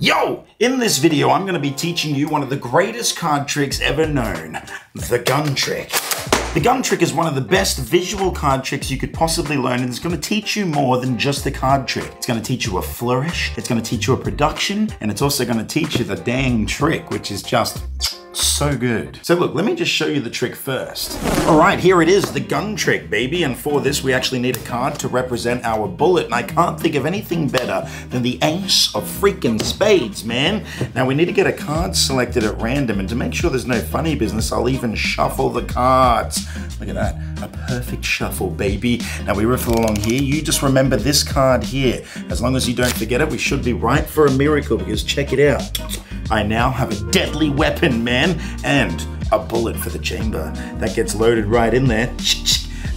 Yo! In this video, I'm going to be teaching you one of the greatest card tricks ever known, the gun trick. The gun trick is one of the best visual card tricks you could possibly learn, and it's going to teach you more than just the card trick. It's going to teach you a flourish, it's going to teach you a production, and it's also going to teach you the dang trick, which is just so good. So look, let me just show you the trick first. All right, here it is, the gun trick, baby. And for this, we actually need a card to represent our bullet. And I can't think of anything better than the ace of freaking spades, man. Now we need to get a card selected at random. And to make sure there's no funny business, I'll even shuffle the cards. Look at that, a perfect shuffle, baby. Now we riffle along here. You just remember this card here. As long as you don't forget it, we should be right for a miracle, because check it out. I now have a deadly weapon, man, and a bullet for the chamber. That gets loaded right in there,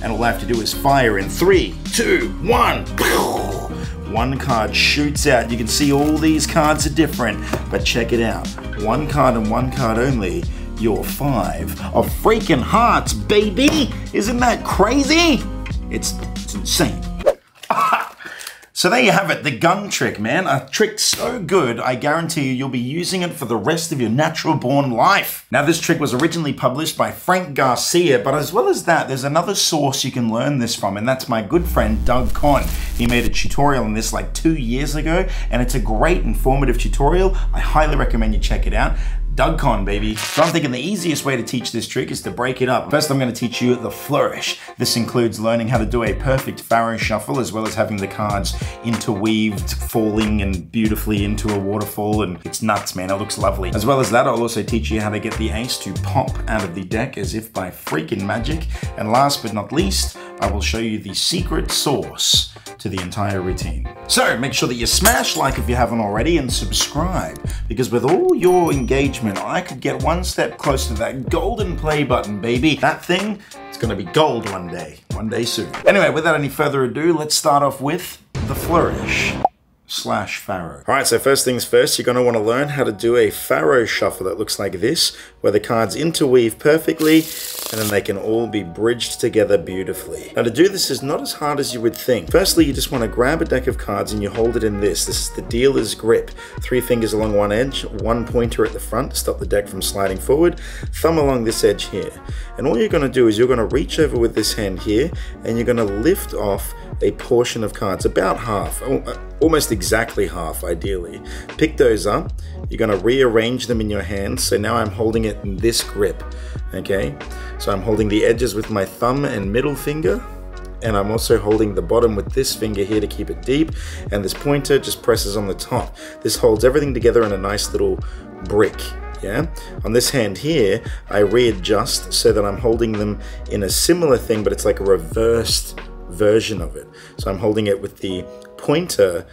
and all I have to do is fire in 3, 2, 1. One card shoots out. You can see all these cards are different, but check it out. One card and one card only. Your 5 of freaking hearts, baby! Isn't that crazy? It's insane. So there you have it, the gun trick, man. A trick so good, I guarantee you'll be using it for the rest of your natural born life. Now, this trick was originally published by Frank Garcia, but as well as that, there's another source you can learn this from, and that's my good friend, Doug Conn. He made a tutorial on this like 2 years ago, and it's a great informative tutorial. I highly recommend you check it out. Doug Conn, baby. So I'm thinking the easiest way to teach this trick is to break it up. First, I'm going to teach you the flourish. This includes learning how to do a perfect faro shuffle, as well as having the cards interweaved, falling and beautifully into a waterfall, and it's nuts, man. It looks lovely. As well as that, I'll also teach you how to get the ace to pop out of the deck as if by freaking magic. And last but not least, I will show you the secret sauce to the entire routine. So make sure that you smash like if you haven't already, and subscribe, because with all your engagement, I could get one step closer to that golden play button, baby. That thing, it's gonna be gold one day soon. Anyway, without any further ado, let's start off with the flourish / faro. All right, so first things first, you're gonna wanna learn how to do a faro shuffle that looks like this, where the cards interweave perfectly, and then they can all be bridged together beautifully. Now to do this is not as hard as you would think. Firstly, you just wanna grab a deck of cards and you hold it in this. This is the dealer's grip. 3 fingers along one edge, 1 pointer at the front to stop the deck from sliding forward, thumb along this edge here. And all you're gonna do is you're gonna reach over with this hand here, and you're gonna lift off a portion of cards, about half, almost exactly half ideally. Pick those up, you're gonna rearrange them in your hands. So now I'm holding it in this grip, okay? So I'm holding the edges with my thumb and middle finger, and I'm also holding the bottom with this finger here to keep it deep, and this pointer just presses on the top. This holds everything together in a nice little brick. Yeah? On this hand here, I readjust so that I'm holding them in a similar thing, but it's like a reversed version of it. So I'm holding it with the pointer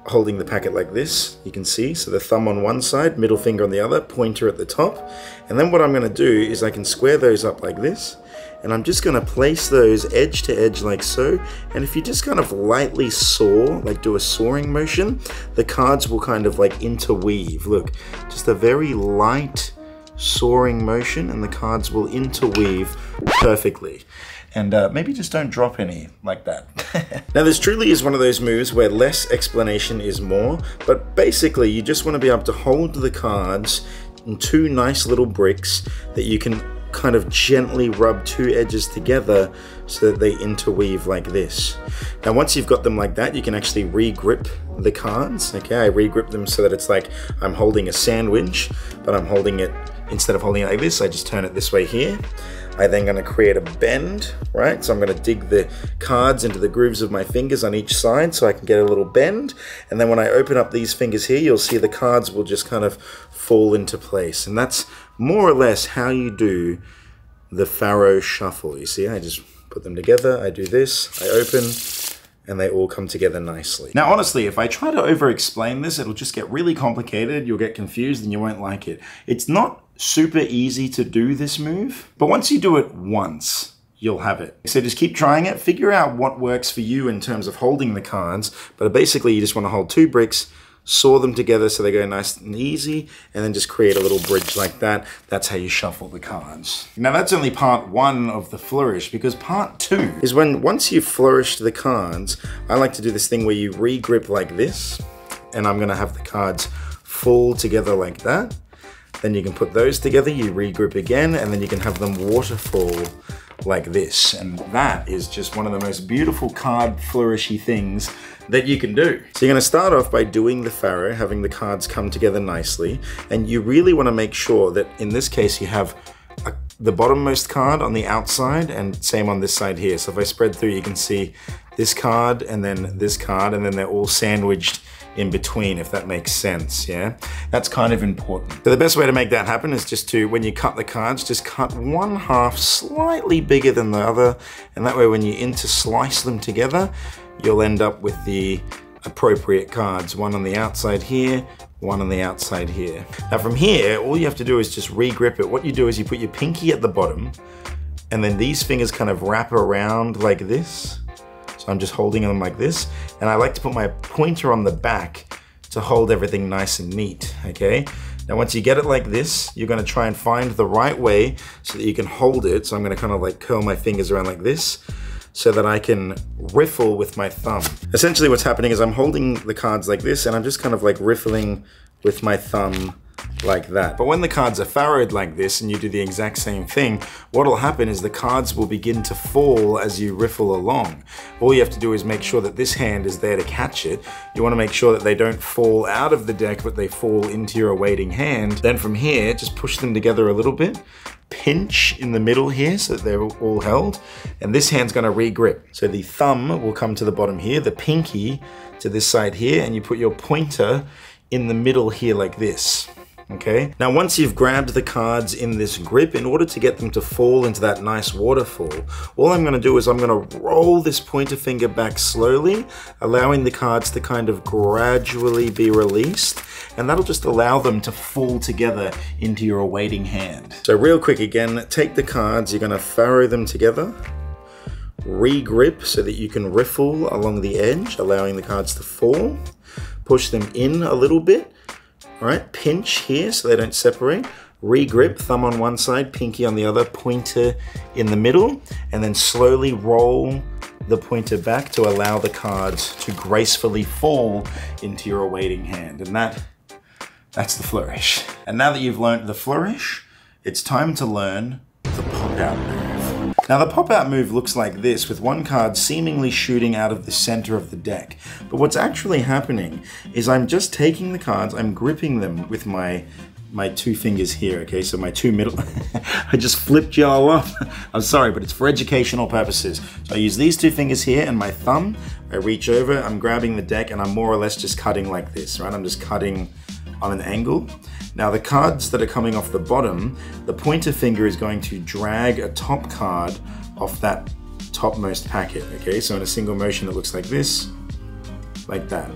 holding the packet like this, you can see. So the thumb on one side, middle finger on the other, pointer at the top. And then what I'm going to do is I can square those up like this, and I'm just going to place those edge to edge like so. And if you just kind of lightly saw, like do a sawing motion, the cards will kind of like interweave. Look, just a very light sawing motion, and the cards will interweave perfectly. And maybe just don't drop any like that. Now this truly is one of those moves where less explanation is more, but basically you just want to be able to hold the cards in 2 nice little bricks that you can kind of gently rub 2 edges together so that they interweave like this. Now once you've got them like that, you can actually re-grip the cards. Okay, I re-grip them so that it's like I'm holding a sandwich, but I'm holding it, instead of holding it like this, I just turn it this way here. I'm then going to create a bend, right? So I'm going to dig the cards into the grooves of my fingers on each side so I can get a little bend. And then when I open up these fingers here, you'll see the cards will just kind of fall into place. And that's more or less how you do the faro shuffle. You see, I just put them together, I do this, I open, and they all come together nicely. Now, honestly, if I try to over-explain this, it'll just get really complicated, you'll get confused, and you won't like it. It's not super easy to do this move, but once you do it once, you'll have it. So just keep trying it, figure out what works for you in terms of holding the cards, but basically you just want to hold 2 bricks, saw them together so they go nice and easy, and then just create a little bridge like that. That's how you shuffle the cards. Now that's only part 1 of the flourish, because part 2 is when once you've flourished the cards, I like to do this thing where you re-grip like this, and I'm gonna have the cards fall together like that. Then you can put those together, you regrip again, and then you can have them waterfall like this. And that is just one of the most beautiful card flourishy things that you can do. So you're gonna start off by doing the faro, having the cards come together nicely. And you really wanna make sure that in this case you have the bottommost card on the outside and same on this side here. So if I spread through, you can see this card and then this card, and then they're all sandwiched in between, if that makes sense, yeah? That's kind of important. So the best way to make that happen is just to, when you cut the cards, just cut one half slightly bigger than the other, and that way when you interslice them together, you'll end up with the appropriate cards. One on the outside here, one on the outside here. Now from here, all you have to do is just re-grip it. What you do is you put your pinky at the bottom, and then these fingers kind of wrap around like this. So I'm just holding them like this, and I like to put my pointer on the back to hold everything nice and neat, okay? Now once you get it like this, you're gonna try and find the right way so that you can hold it. So I'm gonna kind of like curl my fingers around like this so that I can riffle with my thumb. Essentially what's happening is I'm holding the cards like this, and I'm just kind of like riffling with my thumb like that. But when the cards are farrowed like this and you do the exact same thing, what'll happen is the cards will begin to fall as you riffle along. All you have to do is make sure that this hand is there to catch it. You want to make sure that they don't fall out of the deck, but they fall into your awaiting hand. Then from here, just push them together a little bit. Pinch in the middle here so that they're all held, and this hand's going to re-grip. So the thumb will come to the bottom here, the pinky to this side here, and you put your pointer in the middle here like this. Okay, now once you've grabbed the cards in this grip, in order to get them to fall into that nice waterfall, all I'm going to do is I'm going to roll this pointer finger back slowly, allowing the cards to kind of gradually be released, and that'll just allow them to fall together into your awaiting hand. So real quick again, take the cards, you're going to farrow them together, re-grip so that you can riffle along the edge, allowing the cards to fall, push them in a little bit. All right, pinch here so they don't separate, re-grip, thumb on one side, pinky on the other, pointer in the middle, and then slowly roll the pointer back to allow the cards to gracefully fall into your awaiting hand. And that's the flourish. And now that you've learned the flourish, it's time to learn the pop-out move. Now the pop-out move looks like this, with one card seemingly shooting out of the center of the deck. But what's actually happening is I'm just taking the cards, I'm gripping them with my two fingers here, okay? So my two middle, I just flipped y'all off. I'm sorry, but it's for educational purposes. So I use these two fingers here and my thumb, I reach over, I'm grabbing the deck, and I'm more or less just cutting like this, right? I'm just cutting on an angle. Now the cards that are coming off the bottom, the pointer finger is going to drag a top card off that topmost packet, okay? So in a single motion it looks like this, like that.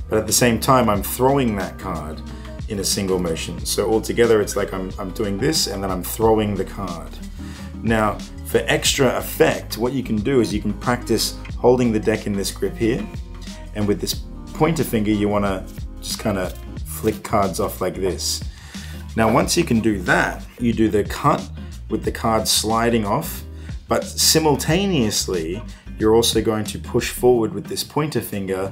But at the same time I'm throwing that card in a single motion. So altogether it's like I'm doing this and then I'm throwing the card. Now for extra effect, what you can do is you can practice holding the deck in this grip here, and with this pointer finger you want to just kind of flick cards off like this. Now once you can do that, you do the cut with the cards sliding off, but simultaneously you're also going to push forward with this pointer finger,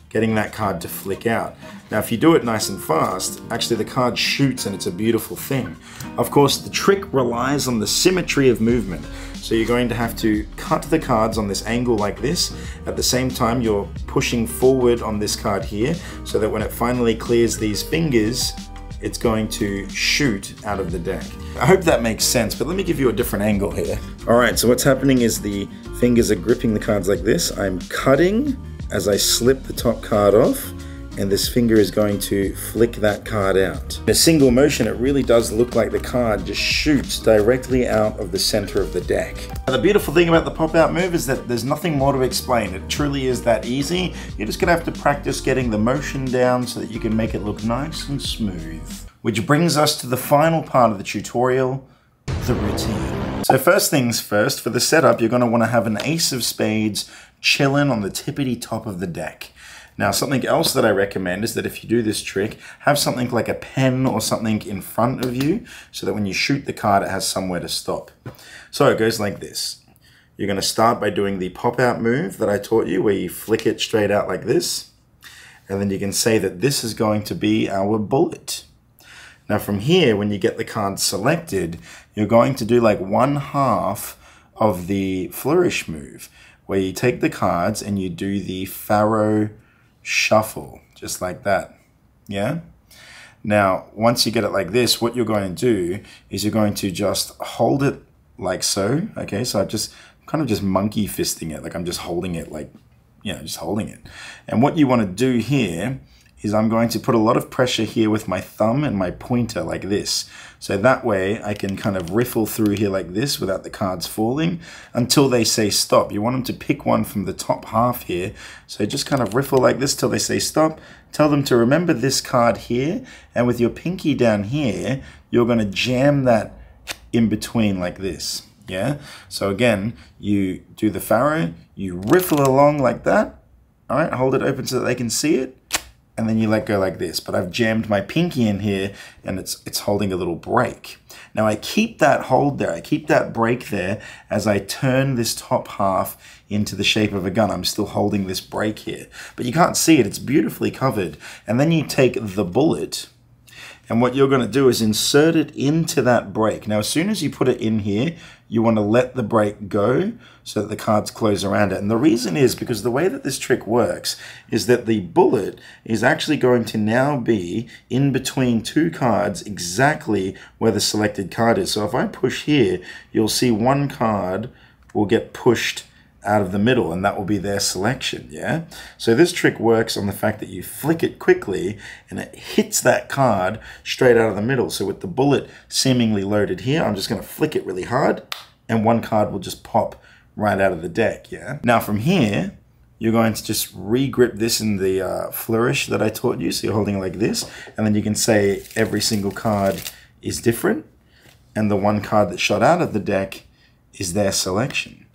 getting that card to flick out. Now if you do it nice and fast, actually the card shoots and it's a beautiful thing. Of course the trick relies on the symmetry of movement. So you're going to have to cut the cards on this angle like this. At the same time, you're pushing forward on this card here so that when it finally clears these fingers, it's going to shoot out of the deck. I hope that makes sense, but let me give you a different angle here. All right, so what's happening is the fingers are gripping the cards like this. I'm cutting as I slip the top card off, and this finger is going to flick that card out. In a single motion, it really does look like the card just shoots directly out of the center of the deck. Now, the beautiful thing about the pop-out move is that there's nothing more to explain. It truly is that easy. You're just gonna have to practice getting the motion down so that you can make it look nice and smooth. Which brings us to the final part of the tutorial, the routine. So first things first, for the setup, you're gonna wanna have an ace of spades chilling on the tippity top of the deck. Now, something else that I recommend is that if you do this trick, have something like a pen or something in front of you so that when you shoot the card, it has somewhere to stop. So it goes like this. You're going to start by doing the pop-out move that I taught you, where you flick it straight out like this. And then you can say that this is going to be our bullet. Now from here, when you get the card selected, you're going to do like 1/2 of the flourish move, where you take the cards and you do the Pharaoh shuffle, just like that, yeah? Now, once you get it like this, what you're going to do is you're going to just hold it like so, okay? So I'm just kind of just monkey fisting it, like I'm just holding it like, you know, just holding it. And what you want to do here is I'm going to put a lot of pressure here with my thumb and my pointer like this. So that way I can kind of riffle through here like this without the cards falling until they say stop. You want them to pick one from the top half here. So just kind of riffle like this till they say stop. Tell them to remember this card here, and with your pinky down here, you're going to jam that in between like this. Yeah. So again, you do the Pharaoh, you riffle along like that. All right, hold it open so that they can see it. And then you let go like this. But I've jammed my pinky in here and it's holding a little break. Now I keep that hold there, I keep that break there as I turn this top half into the shape of a gun. I'm still holding this break here. But you can't see it, it's beautifully covered. And then you take the bullet, and what you're going to do is insert it into that break. Now as soon as you put it in here, you want to let the break go so that the cards close around it. And the reason is because the way that this trick works is that the bullet is actually going to now be in between two cards exactly where the selected card is. So if I push here, you'll see one card will get pushed out of the middle, and that will be their selection, yeah? So this trick works on the fact that you flick it quickly and it hits that card straight out of the middle. So with the bullet seemingly loaded here, I'm just gonna flick it really hard and one card will just pop right out of the deck, yeah? Now from here, you're going to just re-grip this in the flourish that I taught you. So you're holding it like this, and then you can say every single card is different, and the one card that shot out of the deck is their selection.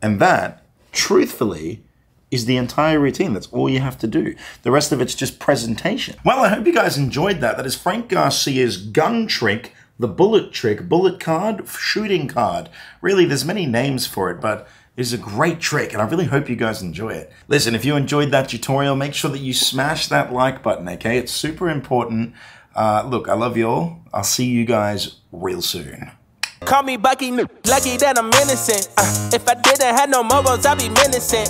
And that, truthfully, is the entire routine. That's all you have to do. The rest of it's just presentation. Well, I hope you guys enjoyed that. That is Frank Garcia's gun trick, the bullet trick, bullet card, shooting card. Really, there's many names for it, but it's a great trick, and I really hope you guys enjoy it. Listen, if you enjoyed that tutorial, make sure that you smash that like button, okay? It's super important. Look, I love you all. I'll see you guys real soon. Call me Bucky, lucky that I'm innocent. If I didn't have no mobiles, I'd be menacing.